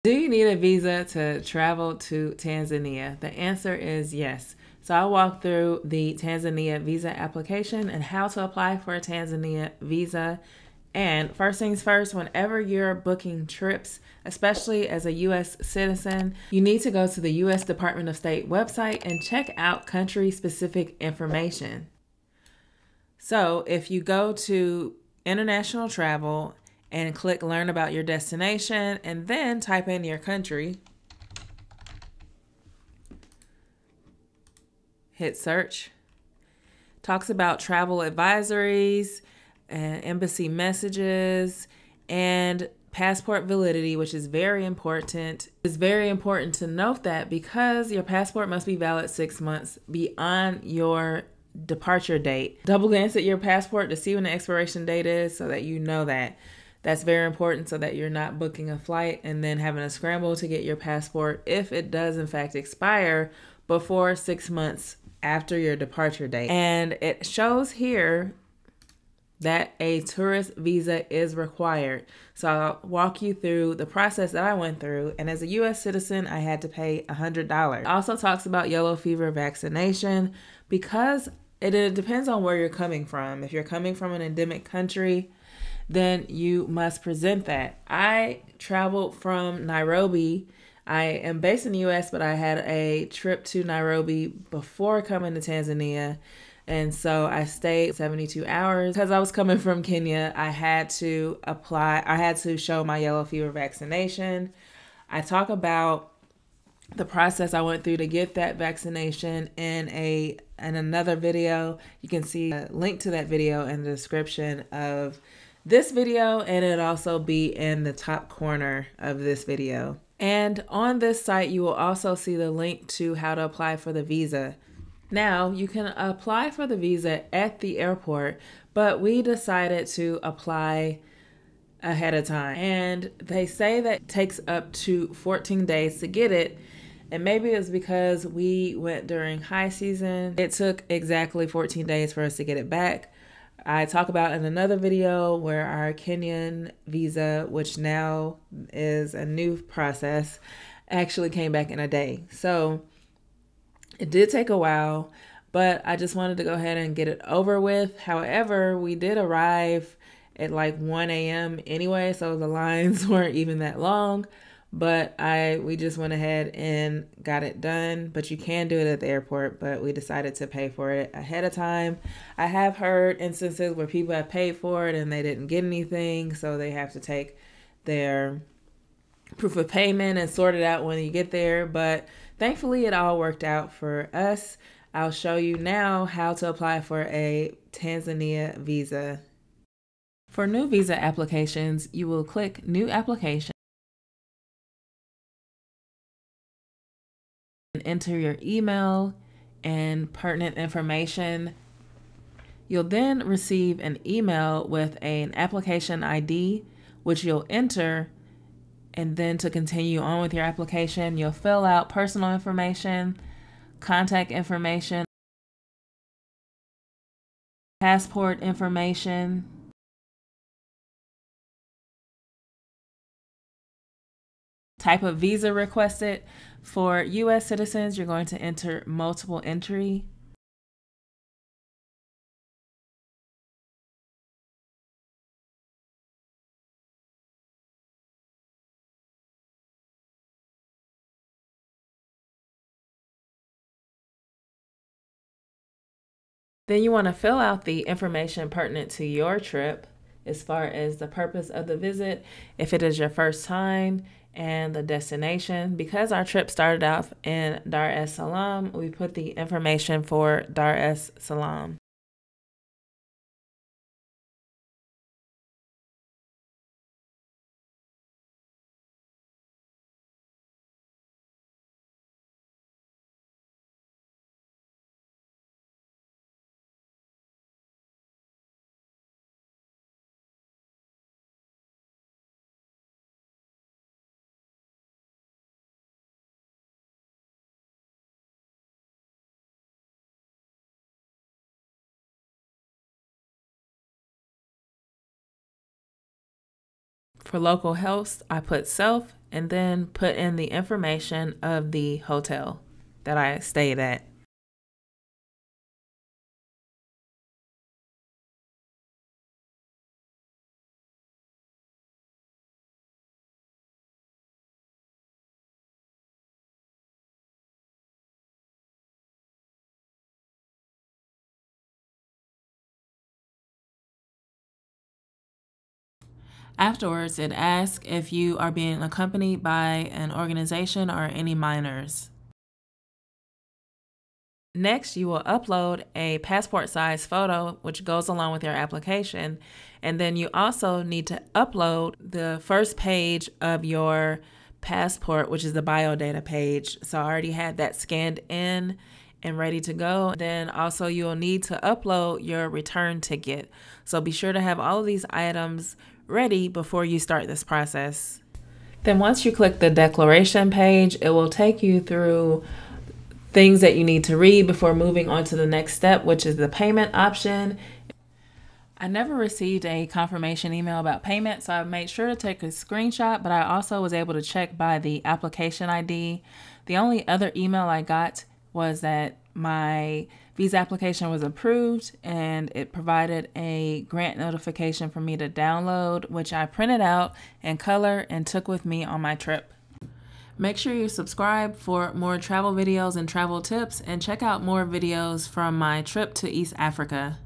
Do you need a visa to travel to Tanzania? The answer is yes. So I'll walk through the Tanzania visa application and how to apply for a Tanzania visa. And first things first, whenever you're booking trips, especially as a U.S. citizen, you need to go to the U.S. Department of State website and check out country-specific information. So if you go to international travel and click learn about your destination and then type in your country, hit search. Talks about travel advisories and embassy messages and passport validity, which is very important. It's very important to note that because your passport must be valid 6 months beyond your departure date. Double glance at your passport to see when the expiration date is so that you know that. That's very important so that you're not booking a flight and then having to scramble to get your passport if it does in fact expire before 6 months after your departure date. And it shows here that a tourist visa is required. So I'll walk you through the process that I went through. And as a U.S. citizen, I had to pay $100. It also talks about yellow fever vaccination because it depends on where you're coming from. If you're coming from an endemic country, then you must present that. I traveled from Nairobi. I am based in the U.S., but I had a trip to Nairobi before coming to Tanzania. And so I stayed 72 hours. Because I was coming from Kenya, I had to show my yellow fever vaccination. I talk about the process I went through to get that vaccination in another video. You can see a link to that video in the description of this video, and it'll also be in the top corner of this video. And on this site, you will also see the link to how to apply for the visa. Now, you can apply for the visa at the airport, but we decided to apply ahead of time. And they say that it takes up to 14 days to get it. And maybe it's because we went during high season. It took exactly 14 days for us to get it back. I talk about in another video where our Kenyan visa, which now is a new process, actually came back in a day. So it did take a while, but I just wanted to go ahead and get it over with. However, we did arrive at like 1 a.m. anyway, so the lines weren't even that long. But we just went ahead and got it done. But you can do it at the airport, but we decided to pay for it ahead of time. I have heard instances where people have paid for it and they didn't get anything, so they have to take their proof of payment and sort it out when you get there. But thankfully, it all worked out for us. I'll show you now how to apply for a Tanzania visa. For new visa applications, you will click New Application. Enter your email and pertinent information. You'll then receive an email with an application ID, which you'll enter, and then to continue on with your application, you'll fill out personal information, contact information, passport information, type of visa requested. For U.S. citizens, you're going to enter multiple entry. Then you want to fill out the information pertinent to your trip as far as the purpose of the visit, if it is your first time, and the destination. Because our trip started off in Dar es Salaam, we put the information for Dar es Salaam. For local hosts, I put self, and then put in the information of the hotel that I stayed at. Afterwards, it asks if you are being accompanied by an organization or any minors. Next, you will upload a passport size photo, which goes along with your application. And then you also need to upload the first page of your passport, which is the biodata page. So I already had that scanned in and ready to go. Then also you'll need to upload your return ticket. So be sure to have all of these items ready before you start this process. Then once you click the declaration page, it will take you through things that you need to read before moving on to the next step, which is the payment option. I never received a confirmation email about payment, so I made sure to take a screenshot, but I also was able to check by the application ID. The only other email I got was that my visa application was approved, and it provided a grant notification for me to download, which I printed out in color and took with me on my trip. Make sure you subscribe for more travel videos and travel tips, and check out more videos from my trip to East Africa.